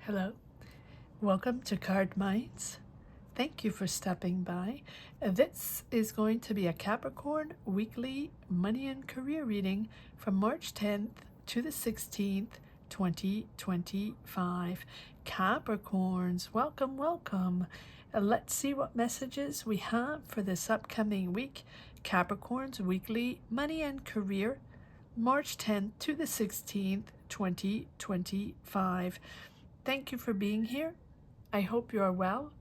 Hello, welcome to Cardminds. Thank you for stopping by. This is going to be a Capricorn weekly money and career reading from March 10th to the 16th, 2025. Capricorns, welcome, welcome. Let's see what messages we have for this upcoming week. Capricorns weekly money and career, March 10th to the 16th, 2025. Thank you for being here. I hope you are well.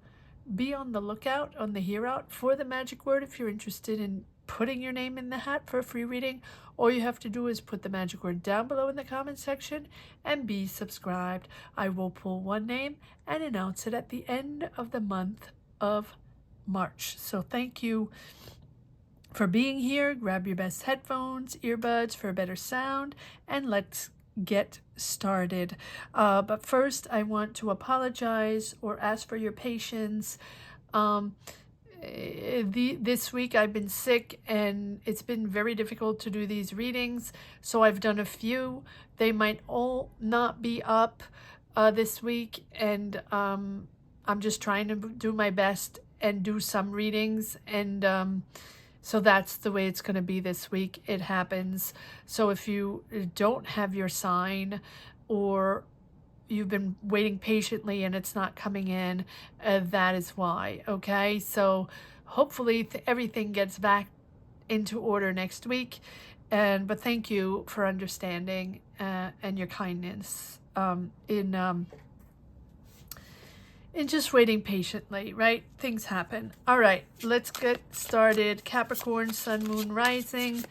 Be on the lookout, on the hear out for the magic word if you're interested in putting your name in the hat for a free reading. All you have to do is put the magic word down below in the comment section and be subscribed. I will pull one name and announce it at the end of the month of March. So thank you for being here. Grab your best headphones, earbuds for a better sound, and let's get started. But first, I want to apologize or ask for your patience. This week I've been sick and it's been very difficult to do these readings, so I've done a few. They might all not be up this week, and I'm just trying to do my best and do some readings, and so that's the way it's going to be this week. It happens. So if you don't have your sign, or you've been waiting patiently and it's not coming in, that is why. Okay, so hopefully everything gets back into order next week. But thank you for understanding and your kindness in just waiting patiently, right? Things happen. All right, let's get started. Capricorn, Sun, Moon, Rising.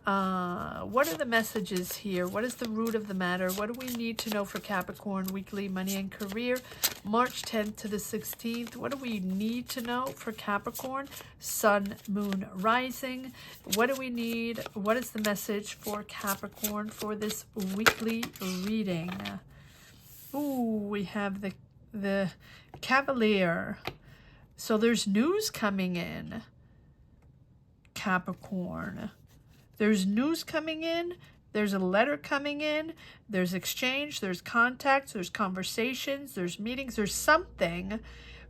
What are the messages here? What is the root of the matter? What do we need to know for Capricorn weekly money and career, March 10th to the 16th? What do we need to know for Capricorn, Sun, Moon, Rising? What do we need? What is the message for Capricorn for this weekly reading? Ooh, we have the Cavalier. So there's news coming in, Capricorn. There's news coming in. There's a letter coming in. There's exchange. There's contacts. There's conversations. There's meetings. There's something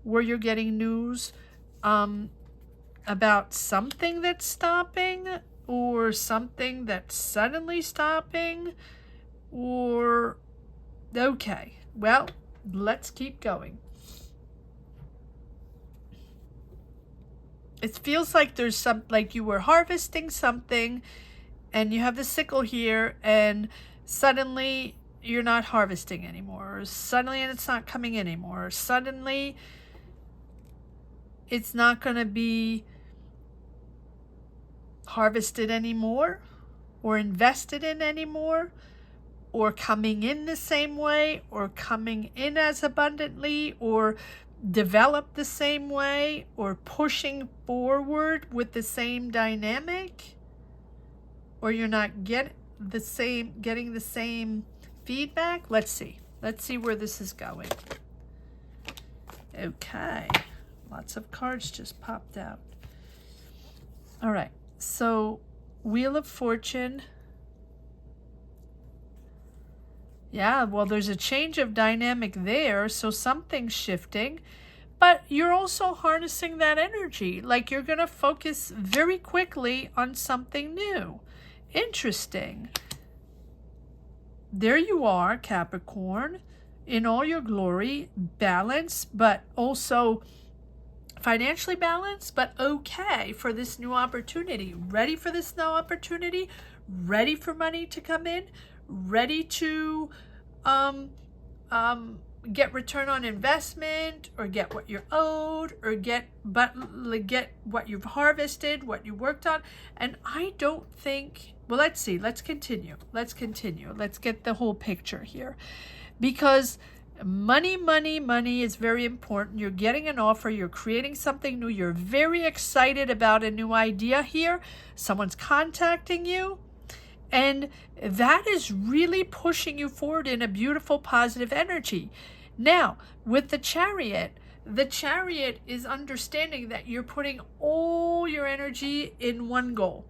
where you're getting news about something that's stopping, or something that's suddenly stopping, or okay, well, let's keep going. It feels like there's like you were harvesting something and you have the sickle here, and suddenly you're not harvesting anymore, or suddenly and it's not coming anymore, or suddenly it's not going to be harvested anymore, or invested in anymore, or coming in the same way, or coming in as abundantly, or develop the same way, or pushing forward with the same dynamic, or you're not getting the same feedback. Let's see where this is going. Okay, lots of cards just popped out. All right, so Wheel of Fortune. Yeah, well, there's a change of dynamic there, so something's shifting, but you're also harnessing that energy. Like you're going to focus very quickly on something new. Interesting. There you are, Capricorn, in all your glory, balanced, but also financially balanced, but okay for this new opportunity. Ready for this new opportunity? Ready for money to come in? Ready to get return on investment, or get what you're owed, or get what you've harvested, what you worked on. And I don't think, well, let's see, let's continue. Let's get the whole picture here, because money is very important. You're getting an offer, you're creating something new, you're very excited about a new idea here. Someone's contacting you, and that is really pushing you forward in a beautiful, positive energy. Now, with the Chariot is understanding that you're putting all your energy in one goal.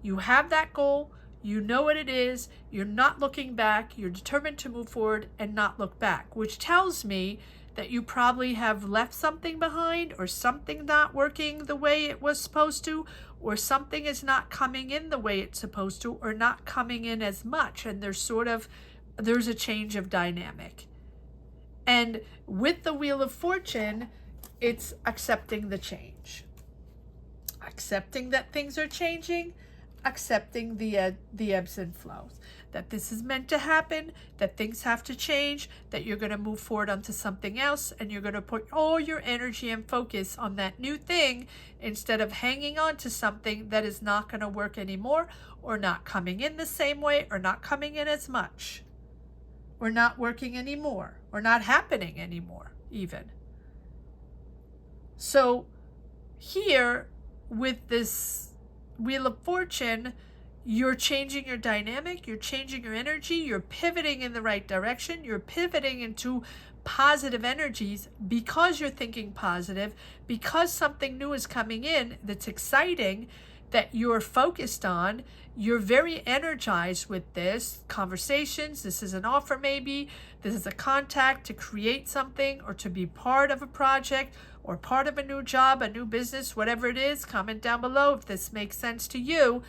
You have that goal. You know what it is. You're not looking back. You're determined to move forward and not look back, which tells me that you probably have left something behind, or something not working the way it was supposed to, or something is not coming in the way it's supposed to, or not coming in as much. And there's a change of dynamic. And with the Wheel of Fortune, it's accepting the change. Accepting that things are changing, accepting the ebbs and flows. That this is meant to happen, that things have to change, that you're going to move forward onto something else, and you're going to put all your energy and focus on that new thing instead of hanging on to something that is not going to work anymore, or not coming in the same way, or not coming in as much, or not working anymore, or not happening anymore even. So here with this Wheel of Fortune, you're changing your dynamic, you're changing your energy, you're pivoting in the right direction, you're pivoting into positive energies because you're thinking positive, because something new is coming in that's exciting, that you're focused on. You're very energized with this conversations. This is an offer, maybe this is a contact to create something, or to be part of a project, or part of a new job, a new business, whatever it is. Comment down below if this makes sense to you.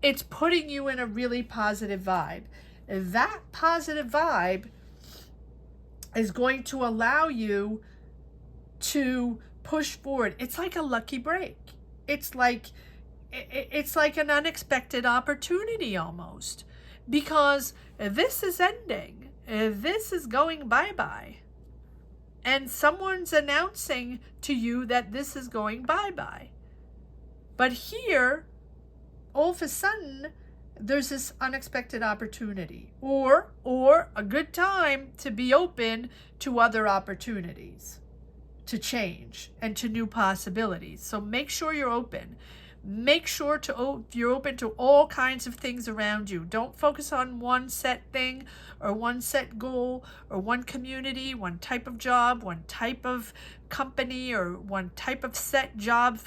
It's putting you in a really positive vibe. That positive vibe is going to allow you to push forward. It's like a lucky break. It's like an unexpected opportunity almost, because this is ending. This is going bye-bye. And someone's announcing to you that this is going bye-bye. But here, all of a sudden, there's this unexpected opportunity, or a good time to be open to other opportunities, to change and to new possibilities. So make sure you're open. Make sure you're open to all kinds of things around you. Don't focus on one set thing, or one set goal, or one community, one type of job, one type of company, or one type of set job,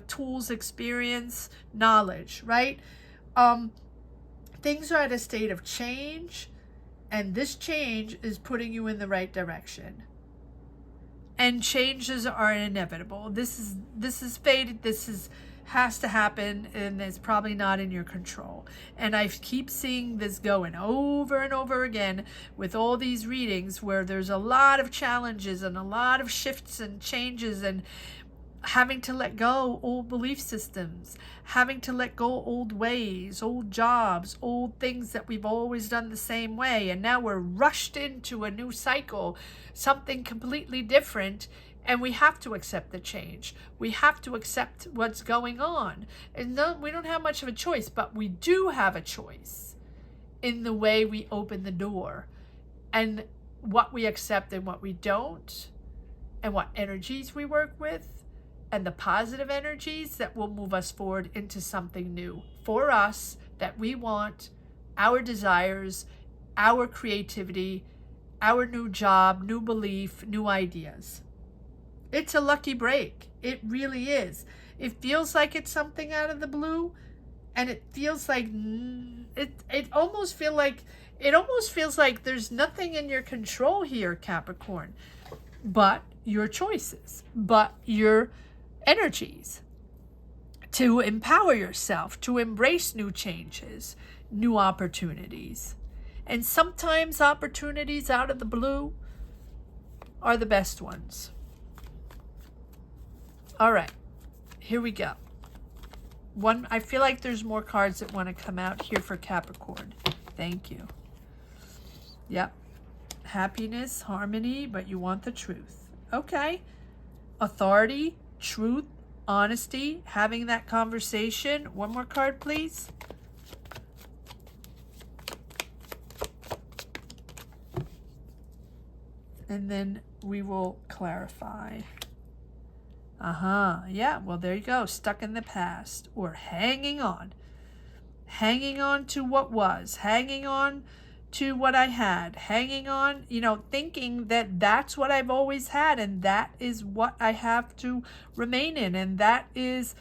tools, experience, knowledge, right? Things are at a state of change, and this change is putting you in the right direction. And changes are inevitable. This is fated. Has to happen, and it's probably not in your control. And I keep seeing this going over and over again with all these readings, where there's a lot of challenges and a lot of shifts and changes, and having to let go old belief systems, having to let go old ways, old jobs, old things that we've always done the same way, and now we're rushed into a new cycle, something completely different. And we have to accept the change. We have to accept what's going on. And we don't have much of a choice, but we do have a choice in the way we open the door, and what we accept and what we don't, and what energies we work with, and the positive energies that will move us forward into something new for us that we want, our desires, our creativity, our new job, new belief, new ideas. It's a lucky break. It really is. It feels like it's something out of the blue, and it feels like it almost feels like there's nothing in your control here, Capricorn, but your choices, but your energies to empower yourself, to embrace new changes, new opportunities. And sometimes opportunities out of the blue are the best ones. All right, here we go. I feel like there's more cards that want to come out here for Capricorn. Thank you. Yep. Happiness, harmony, but you want the truth. Okay. Authority, truth, honesty, having that conversation. One more card, please. And then we will clarify. Yeah, well, there you go. Stuck in the past, or hanging on to what was, hanging on to what I had, hanging on, thinking that that's what I've always had, and that is what I have to remain in, and that is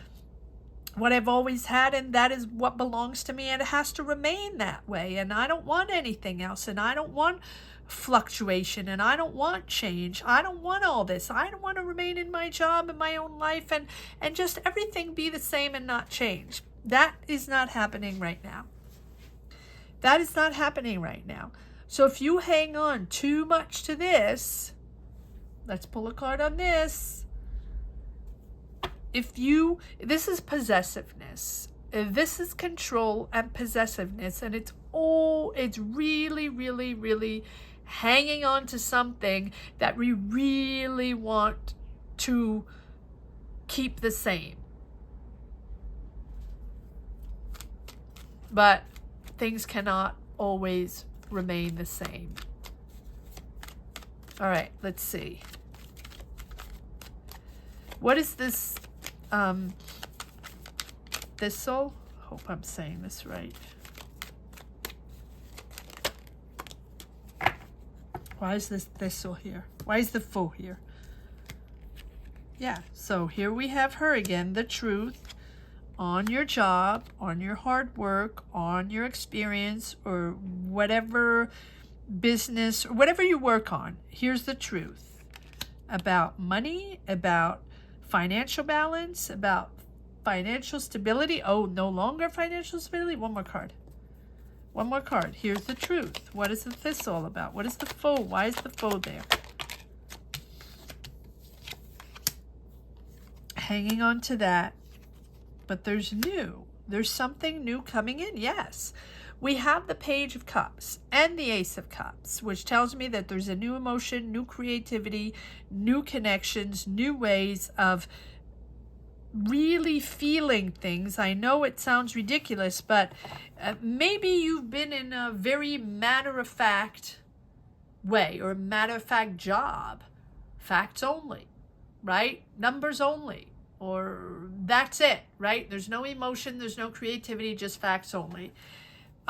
what I've always had, and that is what belongs to me, and it has to remain that way, and I don't want anything else, and I don't want fluctuation, and I don't want change. I don't want all this. I don't want to remain in my job and my own life and just everything be the same and not change. That is not happening right now. That is not happening right now. So if you hang on too much to this, let's pull a card on this. This is possessiveness. This is control and possessiveness, and it's really, really, really hanging on to something that we really want to keep the same. But things cannot always remain the same. All right, let's see. What is this thistle? Hope I'm saying this right. Why is this thistle here? Why is the fool here? Yeah, so here we have her again, the truth on your job, on your hard work, on your experience, or whatever business, or whatever you work on. Here's the truth about money, about financial balance, about financial stability. Oh, no longer financial stability. One more card. One more card. Here's the truth. What is the thistle all about? What is the foe? Why is the foe there? Hanging on to that. But there's new. There's something new coming in. Yes. We have the Page of Cups and the Ace of Cups, which tells me that there's a new emotion, new creativity, new connections, new ways of really feeling things. I know it sounds ridiculous, but maybe you've been in a very matter-of-fact way, or a matter-of-fact job. Facts only, right? Numbers only, or that's it, right? There's no emotion, there's no creativity, just facts only.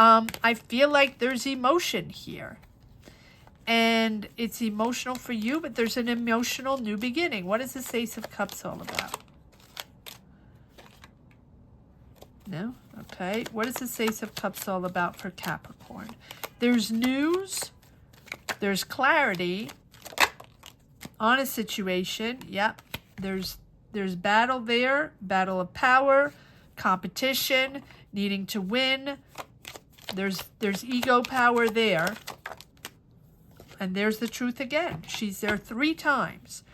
I feel like there's emotion here, and it's emotional for you, but there's an emotional new beginning. What is this Ace of Cups all about? No? Okay. What is this Ace of Cups all about for Capricorn? There's news. There's clarity on a situation. Yep. There's battle there. Battle of power. Competition. Needing to win. There's ego power there. And there's the truth again. She's there 3 times.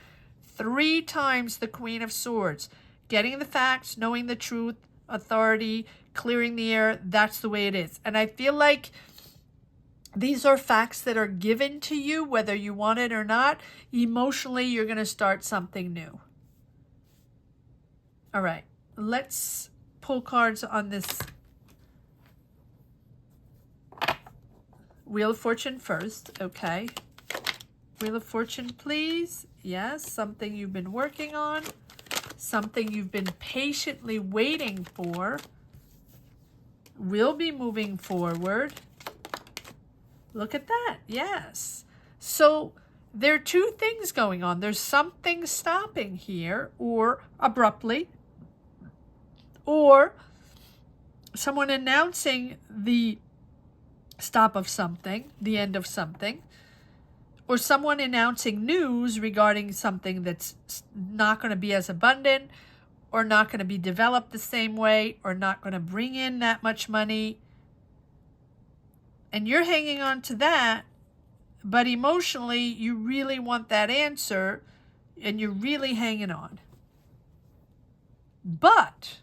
3 times the Queen of Swords. Getting the facts, knowing the truth, authority, clearing the air. That's the way it is. And I feel like these are facts that are given to you, whether you want it or not. Emotionally, you're going to start something new. All right. Let's pull cards on this Wheel of Fortune first. Okay. Wheel of Fortune, please. Yes, something you've been working on. Something you've been patiently waiting for will be moving forward. Look at that. Yes. So there are 2 things going on. There's something stopping here, or abruptly, or someone announcing the stop of something, the end of something, or someone announcing news regarding something that's not going to be as abundant, or not going to be developed the same way, or not going to bring in that much money. And you're hanging on to that, but emotionally, you really want that answer, and you're really hanging on. But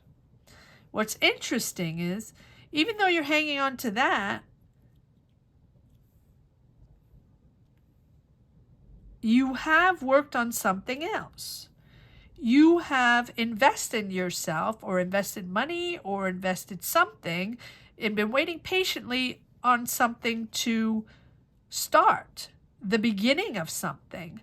what's interesting is, even though you're hanging on to that, you have worked on something else. You have invested in yourself, or invested money, or invested something, and been waiting patiently on something to start, the beginning of something.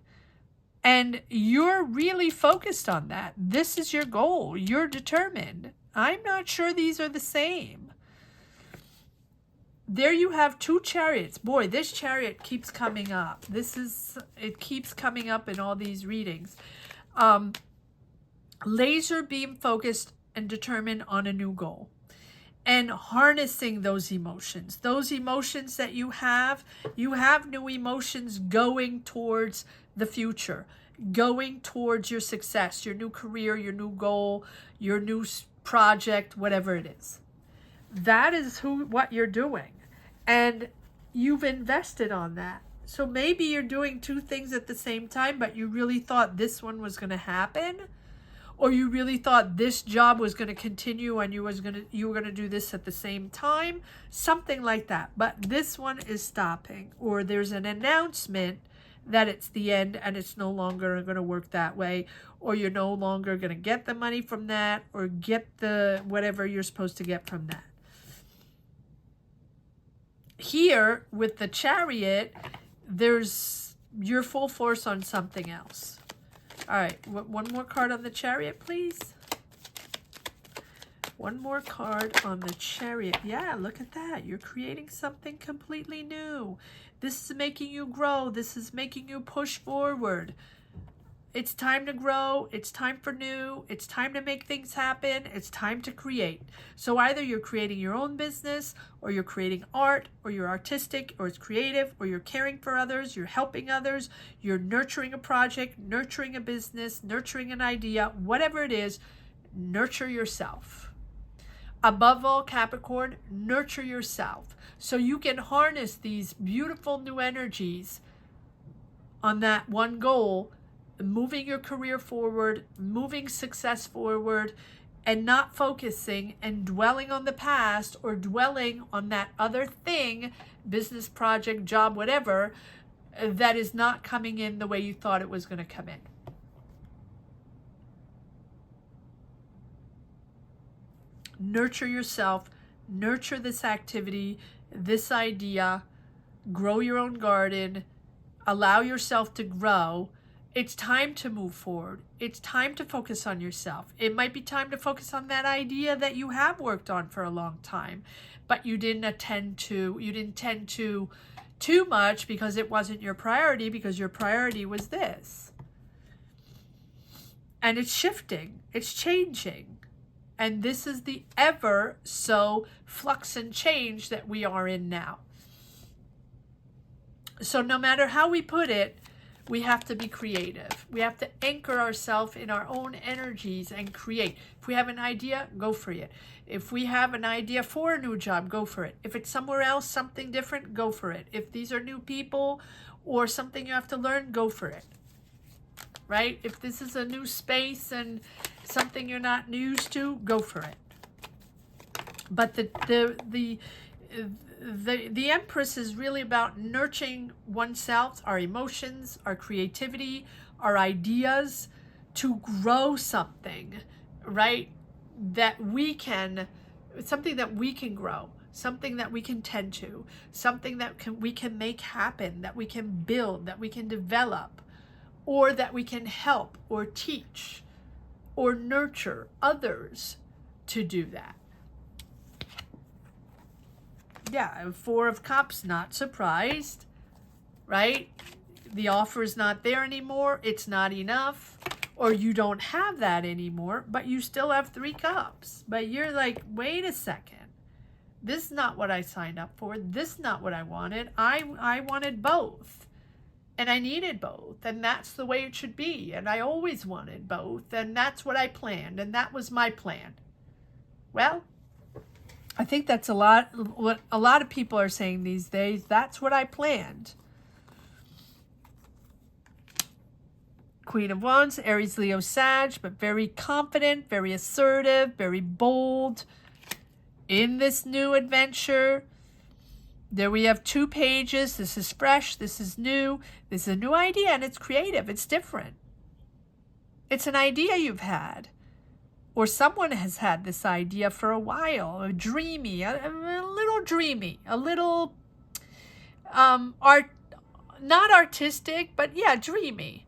And you're really focused on that. This is your goal. You're determined. I'm not sure these are the same. There you have 2 chariots. Boy, this chariot keeps coming up. It keeps coming up in all these readings. Laser beam focused and determined on a new goal. And harnessing those emotions that you have new emotions going towards the future, going towards your success, your new career, your new goal, your new project, whatever it is. That is what you're doing. And you've invested on that. So maybe you're doing two things at the same time, but you really thought this one was going to happen. Or you really thought this job was going to continue and you were going to do this at the same time. Something like that. But this one is stopping. Or there's an announcement that it's the end and it's no longer going to work that way. Or you're no longer going to get the money from that. Or get the whatever you're supposed to get from that. Here, with the Chariot, you're full force on something else. All right, one more card on the Chariot, please. One more card on the Chariot. Yeah, look at that. You're creating something completely new. This is making you grow. This is making you push forward. It's time to grow. It's time for new. It's time to make things happen. It's time to create. So either you're creating your own business, or you're creating art, or you're artistic, or it's creative, or you're caring for others, you're helping others, you're nurturing a project, nurturing a business, nurturing an idea, whatever it is, nurture yourself. Above all, Capricorn, nurture yourself so you can harness these beautiful new energies on that one goal, moving your career forward, moving success forward, and not focusing and dwelling on the past or dwelling on that other thing, business, project, job, whatever, that is not coming in the way you thought it was going to come in. Nurture yourself, nurture this activity, this idea, grow your own garden, allow yourself to grow. It's time to move forward. It's time to focus on yourself. It might be time to focus on that idea that you have worked on for a long time, but you didn't tend to too much because it wasn't your priority, because your priority was this. And it's shifting. It's changing. And this is the ever so flux and change that we are in now. So no matter how we put it, we have to be creative. We have to anchor ourselves in our own energies and create. If we have an idea, go for it. If we have an idea for a new job, go for it. If it's somewhere else, something different, go for it. If these are new people or something you have to learn, go for it. Right? If this is a new space and something you're not used to, go for it. But the Empress is really about nurturing oneself, our emotions, our creativity, our ideas, to grow something, right? Something that we can grow, something that we can tend to, something that we can make happen, that we can build, that we can develop, or that we can help or teach or nurture others to do that. Yeah, Four of Cups, not surprised, right? The offer is not there anymore. It's not enough. Or you don't have that anymore, but you still have 3 cups. But you're like, wait a second. This is not what I signed up for. This is not what I wanted. I wanted both. And I needed both. And that's the way it should be. And I always wanted both. And that's what I planned. And that was my plan. Well, I think that's what a lot of people are saying these days. That's what I planned. Queen of Wands, Aries, Leo, Sag, but very confident, very assertive, very bold in this new adventure. There we have 2 pages. This is fresh. This is new. This is a new idea, and it's creative. It's different. It's an idea you've had. Or someone has had this idea for a while, a little dreamy, a little not artistic, but yeah, dreamy.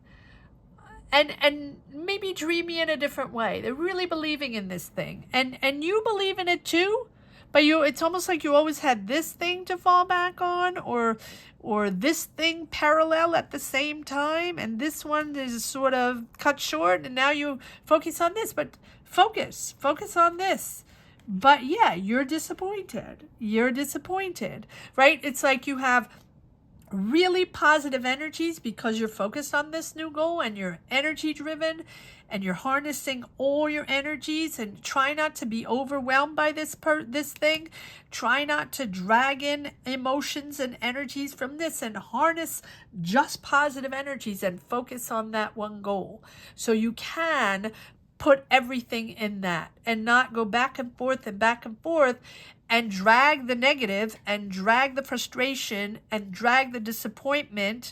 And maybe dreamy in a different way. They're really believing in this thing. And you believe in it too, but it's almost like you always had this thing to fall back on, or this thing parallel at the same time, and this one is sort of cut short, and now you focus on this. But focus on this. But yeah, you're disappointed. You're disappointed, right? It's like you have really positive energies because you're focused on this new goal and you're energy driven and you're harnessing all your energies, and try not to be overwhelmed by this thing. Try not to drag in emotions and energies from this, and harness just positive energies and focus on that one goal. So you can put everything in that and not go back and forth and drag the negative and drag the frustration and drag the disappointment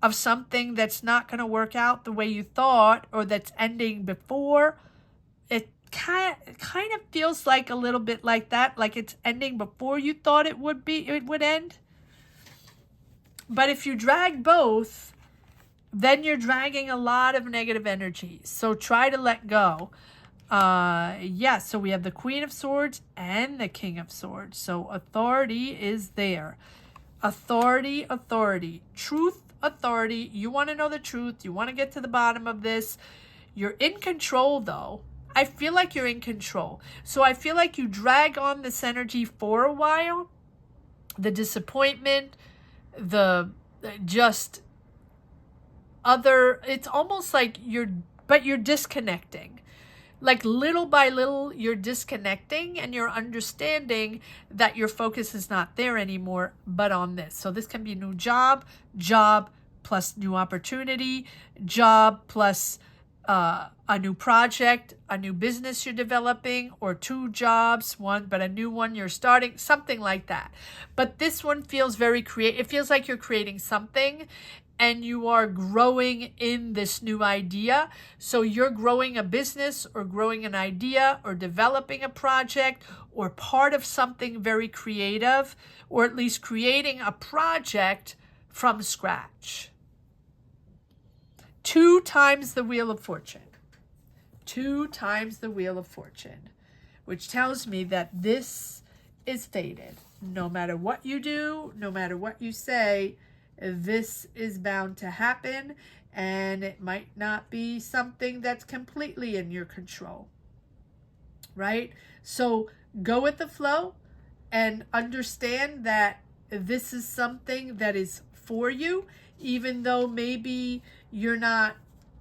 of something that's not going to work out the way you thought, or that's ending before. It kind of feels like a little bit like that, like it's ending before you thought it would end. But if you drag both, then you're dragging a lot of negative energy. So try to let go. So we have the Queen of Swords and the King of Swords. So authority is there. Authority, truth, authority. You want to know the truth. You want to get to the bottom of this. You're in control, though. I feel like you're in control. So I feel like you drag on this energy for a while. The disappointment, it's almost like you're disconnecting. Like little by little, you're disconnecting and you're understanding that your focus is not there anymore, but on this. So this can be a new job plus new opportunity, job plus a new project, a new business you're developing, or two jobs, but a new one you're starting, something like that. But this one feels very creative. It feels like you're creating something and you are growing in this new idea. So you're growing a business or growing an idea or developing a project or part of something very creative, or at least creating a project from scratch. 2 times the Wheel of Fortune. 2 times the Wheel of Fortune, which tells me that this is fated. No matter what you do, no matter what you say, this is bound to happen, and it might not be something that's completely in your control, right? So go with the flow and understand that this is something that is for you, even though maybe you're not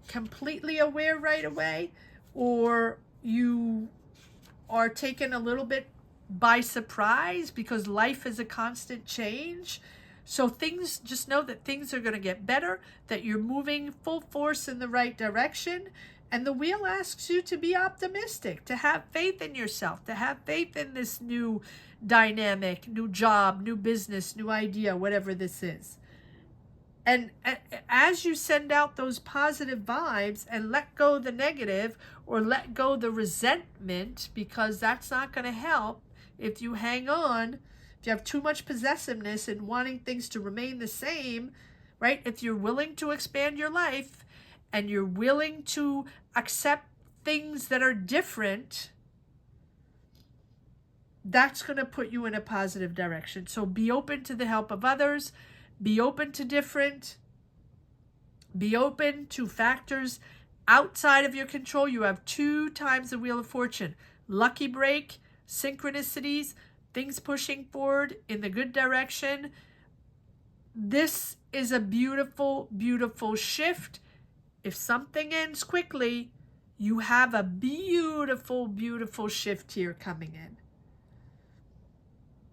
completely aware right away, or you are taken a little bit by surprise because life is a constant change. So just know that things are going to get better, that you're moving full force in the right direction. And the wheel asks you to be optimistic, to have faith in yourself, to have faith in this new dynamic, new job, new business, new idea, whatever this is. And as you send out those positive vibes and let go the negative, or let go the resentment, because that's not going to help if you hang on. If you have too much possessiveness and wanting things to remain the same, right? If you're willing to expand your life and you're willing to accept things that are different, that's going to put you in a positive direction. So be open to the help of others. Be open to different. Be open to factors outside of your control. You have 2 times the Wheel of Fortune. Lucky break, synchronicities, things pushing forward in the good direction. This is a beautiful, beautiful shift. If something ends quickly, you have a beautiful, beautiful shift here coming in.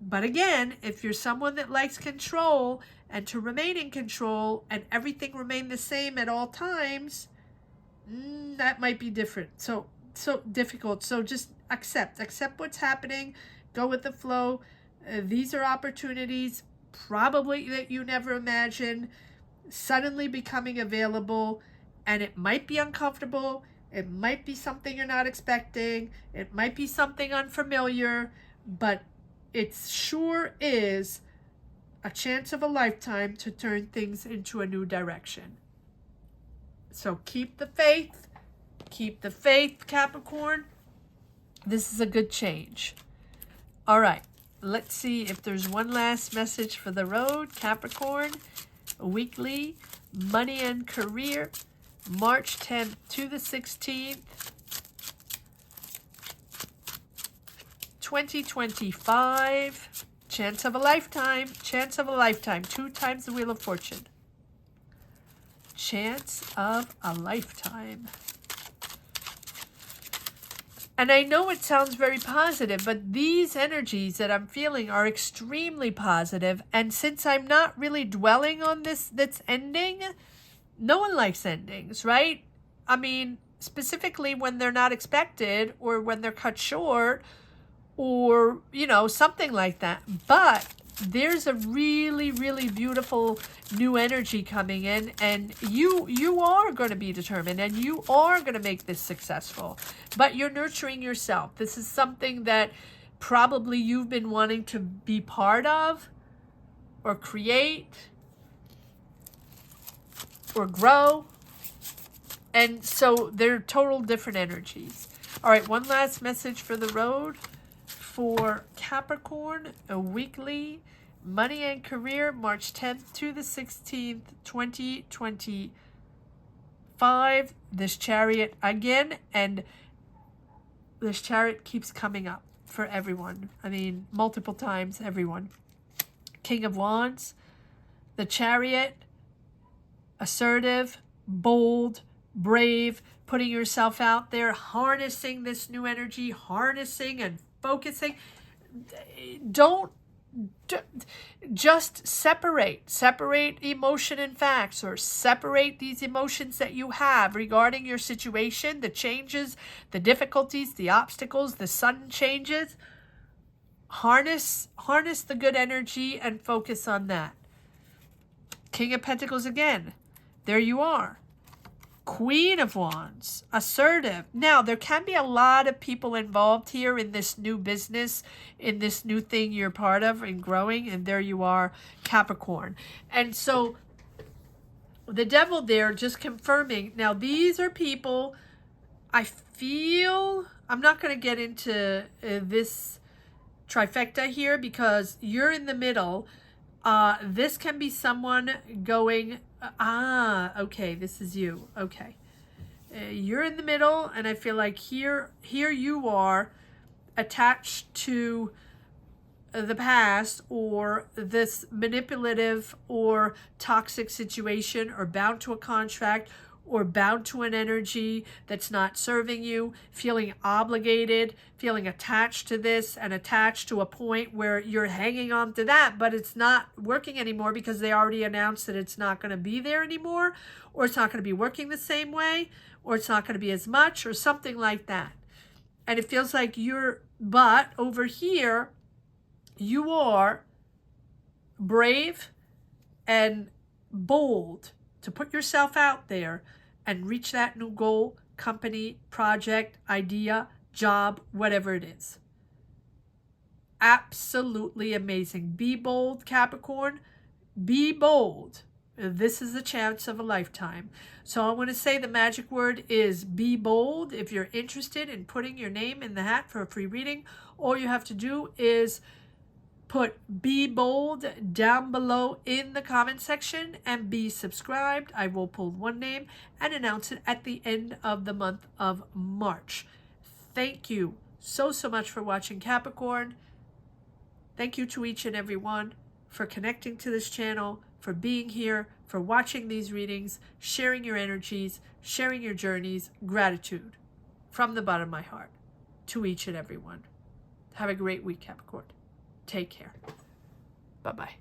But again, if you're someone that likes control and to remain in control and everything remain the same at all times, that might be different. So difficult. So just accept what's happening. Go with the flow. These are opportunities probably that you never imagined suddenly becoming available, and it might be uncomfortable. It might be something you're not expecting. It might be something unfamiliar, but it sure is a chance of a lifetime to turn things into a new direction. So keep the faith. Keep the faith, Capricorn. This is a good change. All right, let's see if there's one last message for the road. Capricorn, weekly, money and career, March 10th to the 16th. 2025. Chance of a lifetime. Chance of a lifetime. 2 times the Wheel of Fortune. Chance of a lifetime. And I know it sounds very positive, but these energies that I'm feeling are extremely positive. And since I'm not really dwelling on this that's ending, no one likes endings, right? I mean, specifically when they're not expected or when they're cut short or, you know, something like that. But there's a really, really beautiful new energy coming in, and you are going to be determined and you are going to make this successful, but you're nurturing yourself. This is something that probably you've been wanting to be part of or create or grow. And so they're total different energies. All right, one last message for the road for Capricorn, a weekly money and career, March 10th to the 16th, 2025. This Chariot again, and this Chariot keeps coming up for everyone. I mean, multiple times, everyone. King of Wands, the Chariot, assertive, bold, brave, putting yourself out there, harnessing this new energy, harnessing and focusing. Don't just separate emotion and facts, or separate these emotions that you have regarding your situation, the changes, the difficulties, the obstacles, the sudden changes. Harness the good energy and focus on that. King of Pentacles again. There you are. Queen of Wands, assertive. Now, there can be a lot of people involved here in this new business, in this new thing you're part of and growing, and there you are, Capricorn. And so the Devil there just confirming. Now, these are people, I feel, I'm not going to get into this trifecta here because you're in the middle. This can be someone going, okay, this is you. Okay. You're in the middle, and I feel like here you are attached to the past, or this manipulative or toxic situation, or bound to a contract, or bound to an energy that's not serving you, feeling obligated, feeling attached to this, and attached to a point where you're hanging on to that, but it's not working anymore because they already announced that it's not going to be there anymore, or it's not going to be working the same way, or it's not going to be as much, or something like that. And it feels like but over here, you are brave and bold to put yourself out there and reach that new goal, company, project, idea, job, whatever it is. Absolutely amazing. Be bold, Capricorn. Be bold. This is the chance of a lifetime. So I want to say the magic word is be bold. If you're interested in putting your name in the hat for a free reading, all you have to do is put be bold down below in the comment section and be subscribed. I will pull one name and announce it at the end of the month of March. Thank you so much for watching, Capricorn. Thank you to each and every one for connecting to this channel, for being here, for watching these readings, sharing your energies, sharing your journeys. Gratitude from the bottom of my heart to each and every one. Have a great week, Capricorn. Take care. Bye-bye.